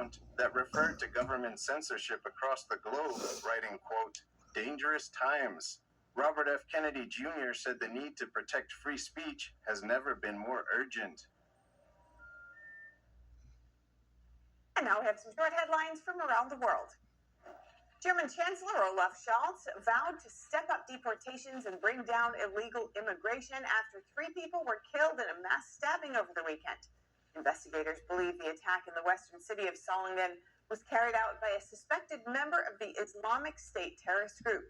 account that referred to government censorship across the globe, writing, quote, "Dangerous times." Robert F. Kennedy Jr. said the need to protect free speech has never been more urgent. And now we have some short headlines from around the world. German Chancellor Olaf Scholz vowed to step up deportations and bring down illegal immigration after 3 people were killed in a mass stabbing over the weekend. Investigators believe the attack in the western city of Solingen was carried out by a suspected member of the Islamic State terrorist group.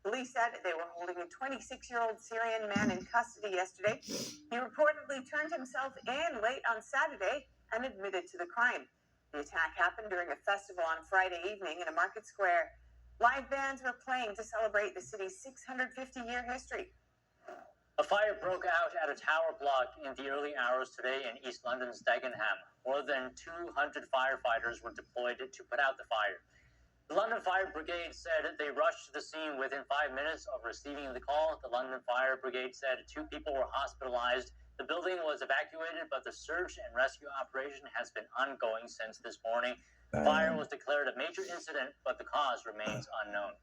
Police said they were holding a 26-year-old Syrian man in custody yesterday. He reportedly turned himself in late on Saturday and admitted to the crime. The attack happened during a festival on Friday evening in a market square. Live bands were playing to celebrate the city's 650-year history. A fire broke out at a tower block in the early hours today in East London's Dagenham. More than 200 firefighters were deployed to put out the fire. The London Fire Brigade said they rushed to the scene within 5 minutes of receiving the call. The London Fire Brigade said 2 people were hospitalized. The building was evacuated, but the search and rescue operation has been ongoing since this morning. The fire was declared a major incident, but the cause remains unknown.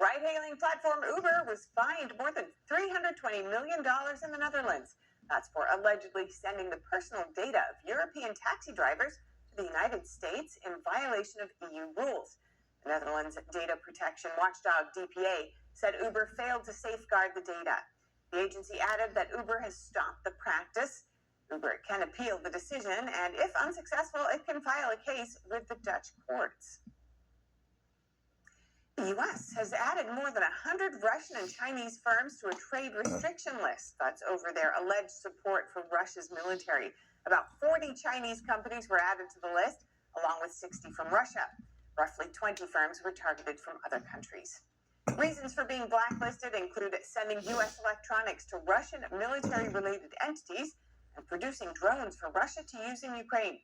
Ride-hailing platform Uber was fined more than $320 million in the Netherlands. That's for allegedly sending the personal data of European taxi drivers to the United States in violation of EU rules. The Netherlands data protection watchdog DPA said Uber failed to safeguard the data. The agency added that Uber has stopped the practice. Uber can appeal the decision, and if unsuccessful, it can file a case with the Dutch courts. The U.S. has added more than 100 Russian and Chinese firms to a trade restriction list. That's over their alleged support for Russia's military. About 40 Chinese companies were added to the list, along with 60 from Russia. Roughly 20 firms were targeted from other countries. Reasons for being blacklisted include sending U.S. electronics to Russian military-related entities and producing drones for Russia to use in Ukraine.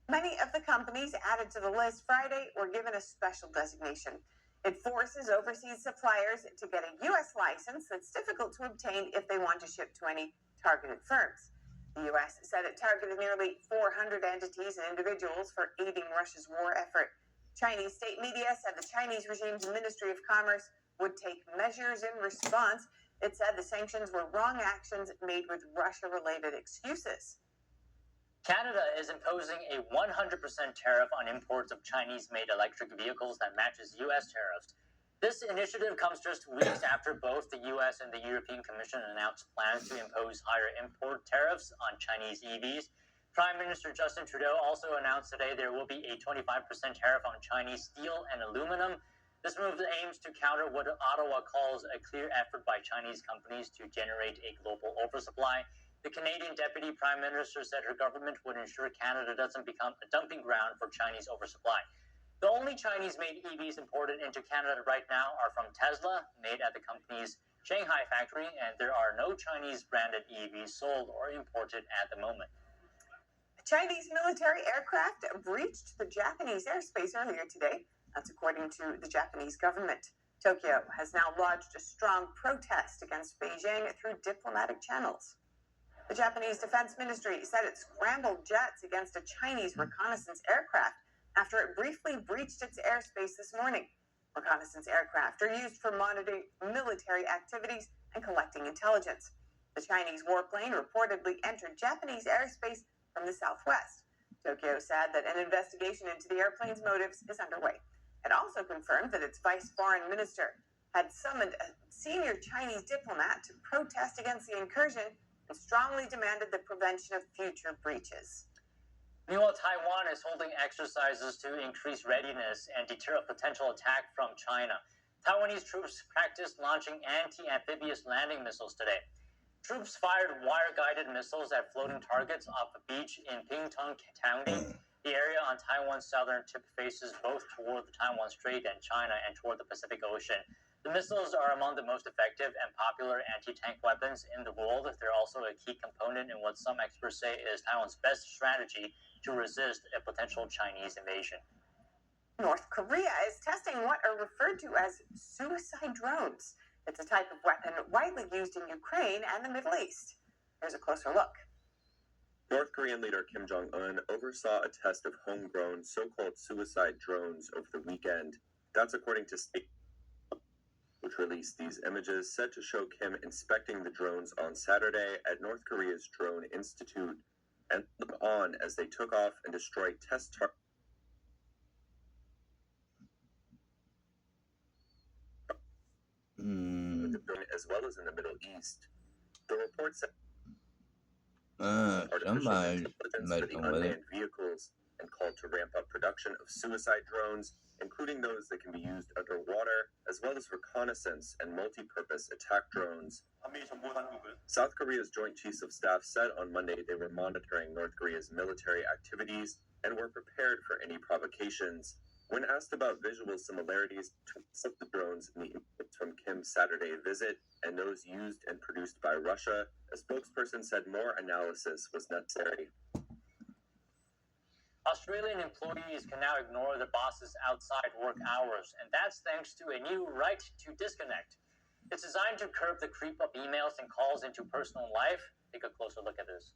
Many of the companies added to the list Friday were given a special designation. It forces overseas suppliers to get a U.S. license that's difficult to obtain if they want to ship to any targeted firms. The U.S. said it targeted nearly 400 entities and individuals for aiding Russia's war effort. Chinese state media said the Chinese regime's Ministry of Commerce would take measures in response. It said the sanctions were wrong actions made with Russia-related excuses. Canada is imposing a 100% tariff on imports of Chinese-made electric vehicles that matches U.S. tariffs. This initiative comes just weeks after both the U.S. and the European Commission announced plans to impose higher import tariffs on Chinese EVs. Prime Minister Justin Trudeau also announced today there will be a 25% tariff on Chinese steel and aluminum. This move aims to counter what Ottawa calls a clear effort by Chinese companies to generate a global oversupply. The Canadian Deputy Prime Minister said her government would ensure Canada doesn't become a dumping ground for Chinese oversupply. The only Chinese-made EVs imported into Canada right now are from Tesla, made at the company's Shanghai factory, and there are no Chinese-branded EVs sold or imported at the moment. A Chinese military aircraft breached the Japanese airspace earlier today. That's according to the Japanese government. Tokyo has now lodged a strong protest against Beijing through diplomatic channels. The Japanese Defense Ministry said it scrambled jets against a Chinese reconnaissance aircraft after it briefly breached its airspace this morning. Reconnaissance aircraft are used for monitoring military activities and collecting intelligence. The Chinese warplane reportedly entered Japanese airspace from the southwest. Tokyo said that an investigation into the airplane's motives is underway. It also confirmed that its vice foreign minister had summoned a senior Chinese diplomat to protest against the incursion and strongly demanded the prevention of future breaches. Meanwhile, Taiwan is holding exercises to increase readiness and deter a potential attack from China. Taiwanese troops practiced launching anti-amphibious landing missiles today. Troops fired wire-guided missiles at floating targets off a beach in Pingtung County. The area on Taiwan's southern tip faces both toward the Taiwan Strait and China and toward the Pacific Ocean. The missiles are among the most effective and popular anti-tank weapons in the world. They're also a key component in what some experts say is Taiwan's best strategy to resist a potential Chinese invasion. North Korea is testing what are referred to as suicide drones. It's a type of weapon widely used in Ukraine and the Middle East. Here's a closer look. North Korean leader Kim Jong-un oversaw a test of homegrown so-called suicide drones over the weekend. That's according to state, which released these images said to show Kim inspecting the drones on Saturday at North Korea's Drone Institute and look on as they took off and destroyed test targets. As well as in the Middle East. The report said artificial intelligence for the unmanned vehicles and called to ramp up production of suicide drones, including those that can be used underwater, as well as reconnaissance and multi-purpose attack drones. South Korea's Joint Chiefs of Staff said on Monday they were monitoring North Korea's military activities and were prepared for any provocations. When asked about visual similarities between the drones in the images from Kim's Saturday visit and those used and produced by Russia, a spokesperson said more analysis was necessary. Australian employees can now ignore their bosses' outside work hours, and that's thanks to a new right to disconnect. It's designed to curb the creep of emails and calls into personal life. Take a closer look at this.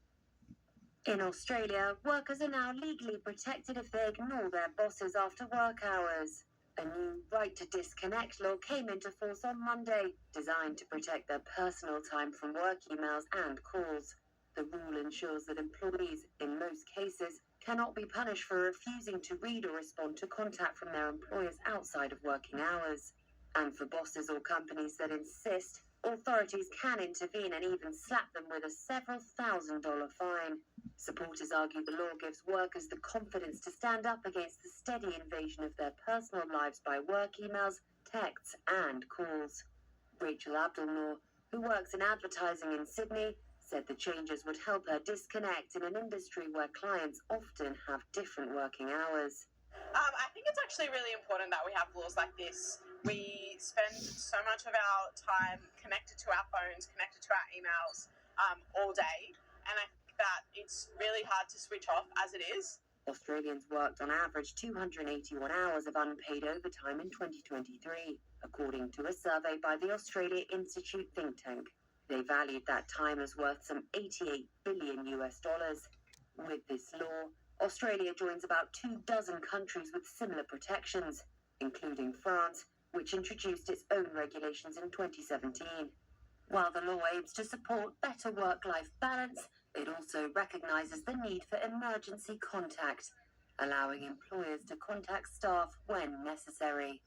In Australia, workers are now legally protected if they ignore their bosses after work hours. A new right to disconnect law came into force on Monday, designed to protect their personal time from work emails and calls. The rule ensures that employees, in most cases, cannot be punished for refusing to read or respond to contact from their employers outside of working hours. And for bosses or companies that insist, authorities can intervene and even slap them with a several $1,000 fine. Supporters argue the law gives workers the confidence to stand up against the steady invasion of their personal lives by work emails, texts, and calls. Rachel Abdulnoor, who works in advertising in Sydney, said the changes would help her disconnect in an industry where clients often have different working hours. I think it's actually really important that we have laws like this. We spend so much of our time connected to our phones, connected to our emails all day, and I think that it's really hard to switch off as it is. Australians worked on average 281 hours of unpaid overtime in 2023, according to a survey by the Australia Institute think tank. They valued that time as worth some $88 billion. With this law, Australia joins about 24 countries with similar protections, including France, which introduced its own regulations in 2017. While the law aims to support better work-life balance, it also recognises the need for emergency contact, allowing employers to contact staff when necessary.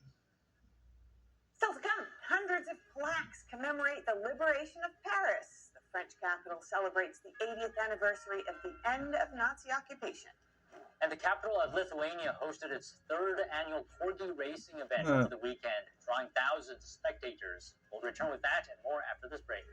Still to come, hundreds of plaques commemorate the liberation of Paris. The French capital celebrates the 80th anniversary of the end of Nazi occupation. And the capital of Lithuania hosted its third annual corgi racing event over the weekend, drawing thousands of spectators. We'll return with that and more after this break.